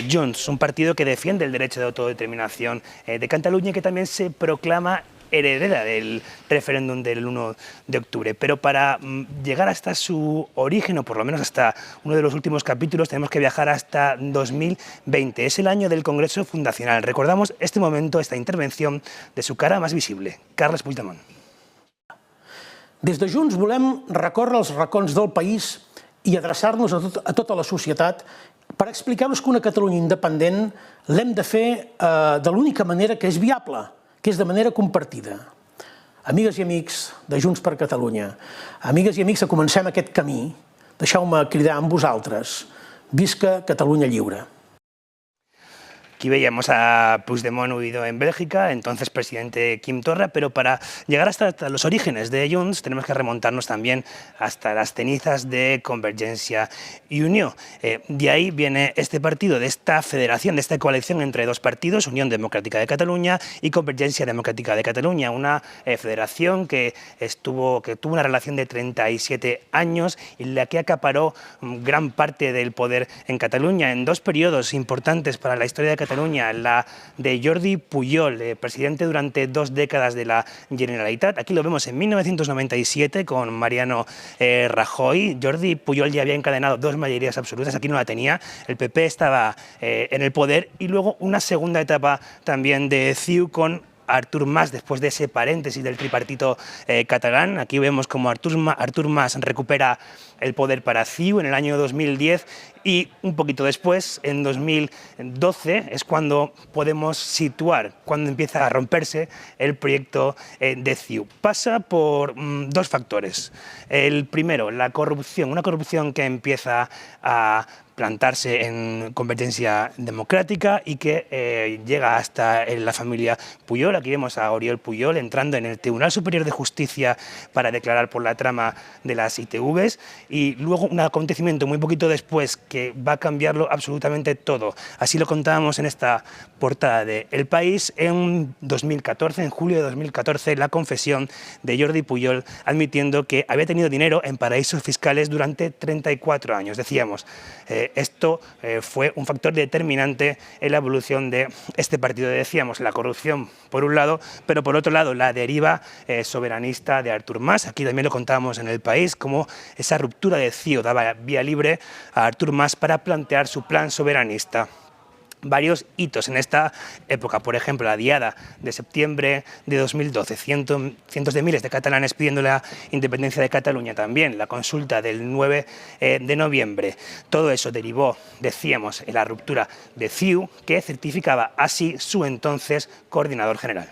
Junts, un partido que defiende el derecho de autodeterminación de Cataluña y que también se proclama heredera del referéndum del 1 de octubre. Pero para llegar hasta su origen, o por lo menos hasta uno de los últimos capítulos, tenemos que viajar hasta 2020. Es el año del Congreso Fundacional. Recordamos este momento, esta intervención de su cara más visible, Carles Puigdemont. Des de Junts volem recórrer els racons del país i adreçar-nos a tota la societat per explicar-los que una Catalunya independent l'hem de fer de l'única manera que és viable, que és de manera compartida. Amigues i amics de Junts per Catalunya, amigues i amics que comencem aquest camí, deixeu-me cridar amb vosaltres: visca Catalunya lliure. Aquí veíamos a Puigdemont huido en Bélgica, entonces presidente Quim Torra, pero para llegar hasta los orígenes de Junts tenemos que remontarnos también hasta las cenizas de Convergencia y Unió. De ahí viene este partido, de esta federación, de esta coalición entre dos partidos, Unión Democrática de Cataluña y Convergencia Democrática de Cataluña, una federación que tuvo una relación de 37 años y la que acaparó gran parte del poder en Cataluña en dos periodos importantes para la historia de Cataluña, la de Jordi Pujol, presidente durante 2 décadas de la Generalitat. Aquí lo vemos en 1997 con Mariano Rajoy. Jordi Pujol ya había encadenado 2 mayorías absolutas, aquí no la tenía, el PP estaba en el poder, y luego una segunda etapa también de CiU con Artur Mas, después de ese paréntesis del tripartito catalán. Aquí vemos como Artur Mas recupera el poder para CiU en el año 2010, y un poquito después, en 2012, es cuando podemos situar, cuando empieza a romperse el proyecto de CiU. Pasa por 2 factores. El primero, la corrupción, una corrupción que empieza a plantarse en Convergencia Democrática y que llega hasta la familia Pujol. Aquí vemos a Oriol Pujol entrando en el Tribunal Superior de Justicia para declarar por la trama de las ITVs, y luego un acontecimiento muy poquito después que va a cambiarlo absolutamente todo. Así lo contábamos en esta portada de El País en 2014, en julio de 2014, la confesión de Jordi Pujol admitiendo que había tenido dinero en paraísos fiscales durante 34 años. Decíamos, esto fue un factor determinante en la evolución de este partido. Decíamos, la corrupción por un lado, pero por otro lado la deriva soberanista de Artur Mas. Aquí también lo contábamos en El País, como esa ruptura de CiU daba vía libre a Artur Mas para plantear su plan soberanista. Varios hitos en esta época, por ejemplo, la diada de septiembre de 2012, cientos de miles de catalanes pidiendo la independencia de Cataluña, también la consulta del 9 de noviembre. Todo eso derivó, decíamos, en la ruptura de CiU, que certificaba así su entonces coordinador general.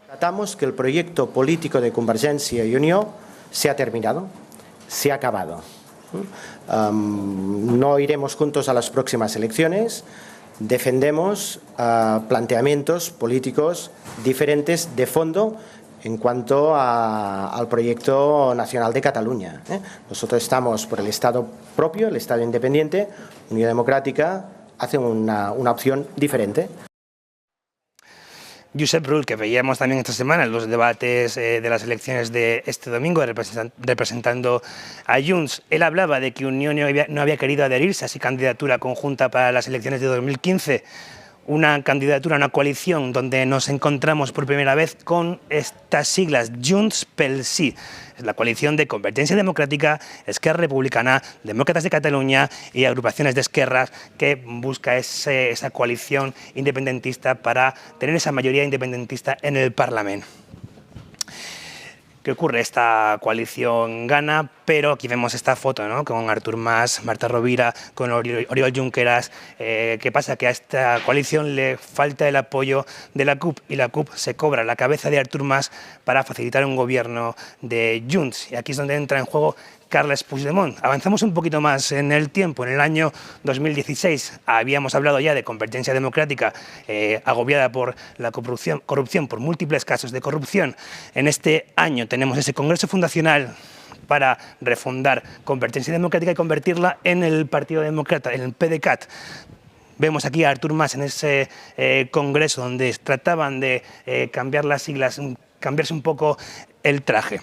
Tratamos que el proyecto político de Convergencia y Unió se ha terminado, se ha acabado. No iremos juntos a las próximas elecciones. Defendemos planteamientos políticos diferentes de fondo en cuanto al proyecto nacional de Cataluña. Nosotros estamos por el Estado propio, el Estado independiente. Unión Democrática hace una opción diferente. Josep Rull, que veíamos también esta semana en los debates de las elecciones de este domingo, representando a Junts, él hablaba de que Unión no había querido adherirse a esa candidatura conjunta para las elecciones de 2015, una candidatura, una coalición donde nos encontramos por primera vez con estas siglas, Junts pel Sí. Es la coalición de Convergencia Democrática, Esquerra Republicana, Demócratas de Cataluña y agrupaciones de esquerras, que busca esa coalición independentista para tener esa mayoría independentista en el Parlamento. ¿Qué ocurre? Esta coalición gana, pero aquí vemos esta foto, ¿no?, con Artur Mas, Marta Rovira, con Oriol Junqueras. ¿Qué pasa? Que a esta coalición le falta el apoyo de la CUP, y la CUP se cobra la cabeza de Artur Mas para facilitar un gobierno de Junts. Y aquí es donde entra en juego Carles Puigdemont. Avanzamos un poquito más en el tiempo. En el año 2016 habíamos hablado ya de Convergencia Democrática agobiada por la corrupción, por múltiples casos de corrupción. En este año tenemos ese Congreso Fundacional para refundar Convergencia Democrática y convertirla en el Partido Demócrata, en el PDeCAT. Vemos aquí a Artur Mas en ese congreso donde trataban de cambiar las siglas, cambiarse un poco el traje.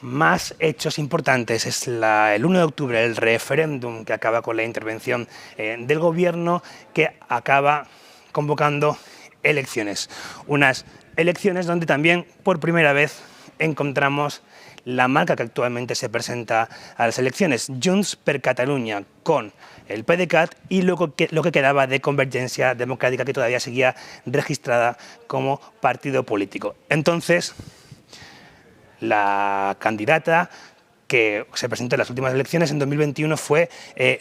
más hechos importantes es el 1 de octubre, el referéndum que acaba con la intervención del gobierno, que acaba convocando elecciones. Unas elecciones donde también por primera vez encontramos la marca que actualmente se presenta a las elecciones, Junts per Catalunya, con el PDeCAT y lo que quedaba de Convergencia Democrática, que todavía seguía registrada como partido político. Entonces, la candidata que se presentó en las últimas elecciones en 2021 fue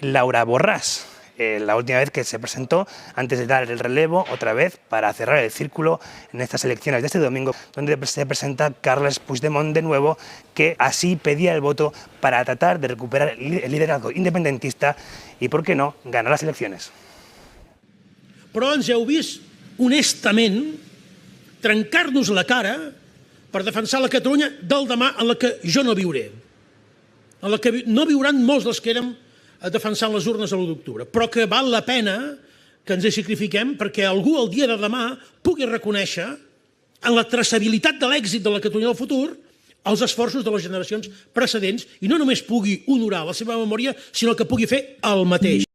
Laura Borràs. La última vez que se presentó, antes de dar el relevo, otra vez, para cerrar el círculo en estas elecciones de este domingo, donde se presenta Carles Puigdemont de nuevo, que así pedía el voto para tratar de recuperar el liderazgo independentista y, ¿por qué no?, ganar las elecciones. Però ens heu vist, honestament, trencar-nos la cara per defensar la Catalunya del demà en la que jo no viuré, en la que no viuran molts dels que érem defensant les urnes a l'1 d'octubre, però que val la pena que ens hi sacrifiquem perquè algú el dia de demà pugui reconèixer en la traçabilitat de l'èxit de la Catalunya del futur els esforços de les generacions precedents i no només pugui honorar la seva memòria, sinó que pugui fer el mateix.